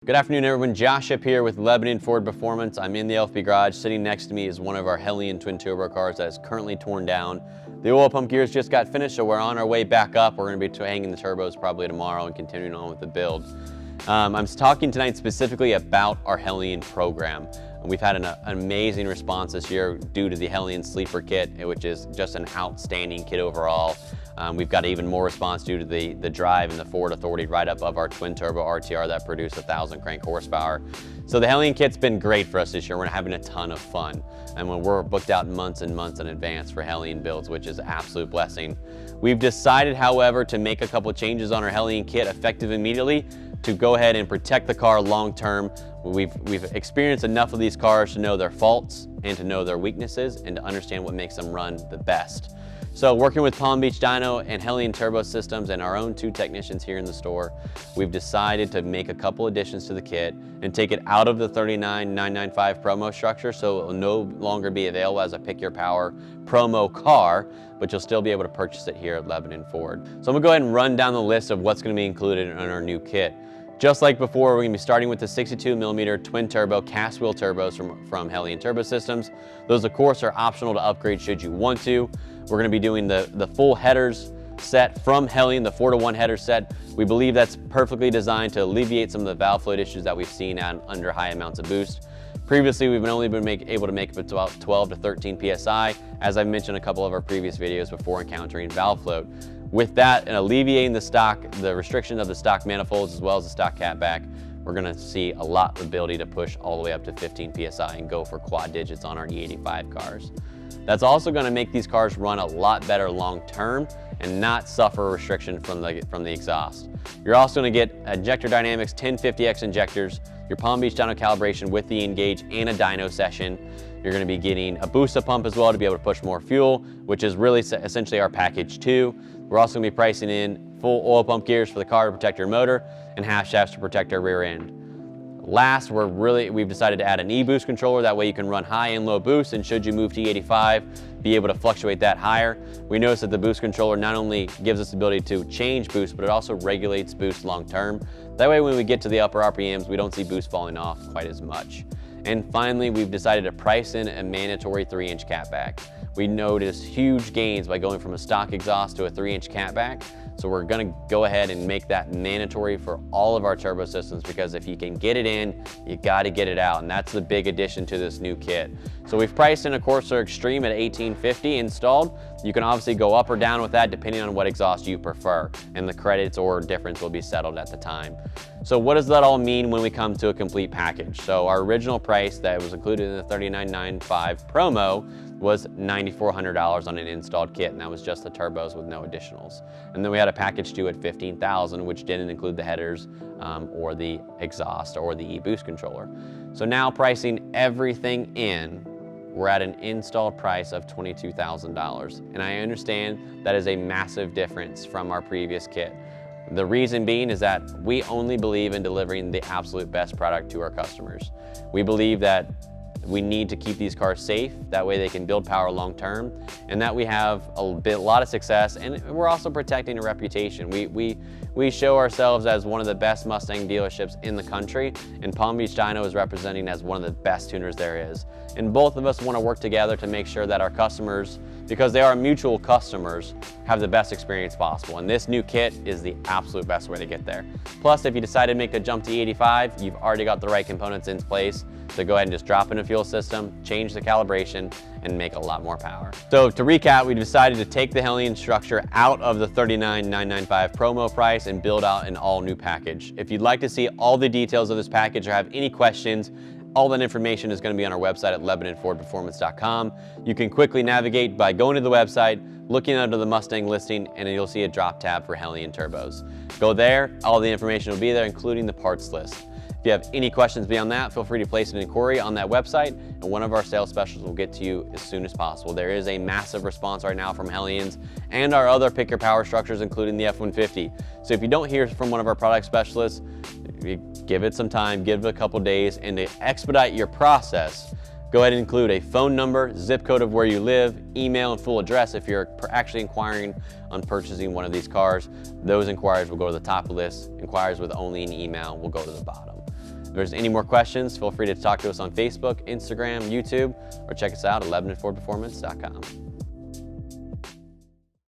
Good afternoon, everyone. Josh up here with Lebanon Ford Performance. I'm in the LFP garage. Sitting next to me is one of our Hellion twin turbo cars that is currently torn down. The oil pump gears just got finished, so we're on our way back up. We're going to be hanging the turbos probably tomorrow and continuing on with the build. I'm talking tonight specifically about our Hellion program. We've had an amazing response this year due to the Hellion Sleeper Kit, which is just an outstanding kit overall. We've got even more response due to the drive and the Ford Authority right up of our twin turbo RTR that produce 1,000 crank horsepower. So the Hellion kit's been great for us this year. We're having a ton of fun. And when we're booked out months and months in advance for Hellion builds, which is an absolute blessing. We've decided, however, to make a couple changes on our Hellion kit effective immediately to go ahead and protect the car long term. We've experienced enough of these cars to know their faults and to know their weaknesses and to understand what makes them run the best. So working with Palm Beach Dyno and Hellion Turbo Systems and our own 2 technicians here in the store, we've decided to make a couple additions to the kit and take it out of the $39,995 promo structure, so it will no longer be available as a Pick Your Power promo car, but you'll still be able to purchase it here at Lebanon Ford. So I'm gonna go ahead and run down the list of what's gonna be included in our new kit. Just like before, we're gonna be starting with the 62mm twin turbo cast wheel turbos from Hellion Turbo Systems. Those, of course, are optional to upgrade should you want to. We're gonna be doing the full headers set from Hellion, the 4-to-1 header set. We believe that's perfectly designed to alleviate some of the valve float issues that we've seen under high amounts of boost. Previously, we've only been able to make about 12 to 13 PSI, as I've mentioned in a couple of our previous videos before encountering valve float. With that and alleviating the restrictions of the stock manifolds as well as the stock catback, we're gonna see a lot of ability to push all the way up to 15 PSI and go for quad digits on our E85 cars. That's also gonna make these cars run a lot better long term and not suffer restriction from the exhaust. You're also gonna get Injector Dynamics 1050X injectors, your Palm Beach Dyno calibration with the Engage and a dyno session. You're gonna be getting a booster pump as well to be able to push more fuel, which is really essentially our package 2. We're also gonna be pricing in full oil pump gears for the car to protect your motor and half shafts to protect our rear end. Last, we've decided to add an e-boost controller. That way you can run high and low boost, and should you move to E85, be able to fluctuate that higher. We noticed that the boost controller not only gives us the ability to change boost, but it also regulates boost long term. That way when we get to the upper RPMs, we don't see boost falling off quite as much. And finally, we've decided to price in a mandatory 3-inch catback. We noticed huge gains by going from a stock exhaust to a 3-inch catback. So we're gonna go ahead and make that mandatory for all of our turbo systems, because if you can get it in, you gotta get it out. And that's the big addition to this new kit. So we've priced in a Corsair Extreme at $1,850 installed. You can obviously go up or down with that depending on what exhaust you prefer, and the credits or difference will be settled at the time. So what does that all mean when we come to a complete package? So our original price that was included in the $39,995 promo was $9,400 on an installed kit, and that was just the turbos with no additionals. And then we had a package 2 at $15,000, which didn't include the headers or the exhaust or the e-boost controller. So now pricing everything in, we're at an installed price of $22,000. And I understand that is a massive difference from our previous kit. The reason being is that we only believe in delivering the absolute best product to our customers. We believe that we need to keep these cars safe, that way they can build power long term, and that we have a lot of success, and we're also protecting a reputation. We show ourselves as one of the best Mustang dealerships in the country, and Palm Beach Dyno is representing as one of the best tuners there is. And both of us want to work together to make sure that our customers, because they are mutual customers, have the best experience possible. And this new kit is the absolute best way to get there. Plus, if you decide to make a jump to E85, you've already got the right components in place to go ahead and just drop in a fuel system, change the calibration, and make a lot more power. So to recap, we decided to take the Hellion structure out of the $39,995 promo price and build out an all new package. If you'd like to see all the details of this package or have any questions, all that information is going to be on our website at LebanonFordPerformance.com. You can quickly navigate by going to the website, looking under the Mustang listing, and you'll see a drop tab for Hellion turbos. Go there, all the information will be there, including the parts list. If you have any questions beyond that, feel free to place an inquiry on that website, and one of our sales specialists will get to you as soon as possible. There is a massive response right now from Hellions and our other Pick Your Power structures, including the F-150. So if you don't hear from one of our product specialists, give it some time, give it a couple days, and to expedite your process, go ahead and include a phone number, zip code of where you live, email, and full address if you're actually inquiring on purchasing one of these cars. Those inquiries will go to the top of the list. Inquiries with only an email will go to the bottom. If there's any more questions, feel free to talk to us on Facebook, Instagram, YouTube, or check us out at LebanonFordPerformance.com.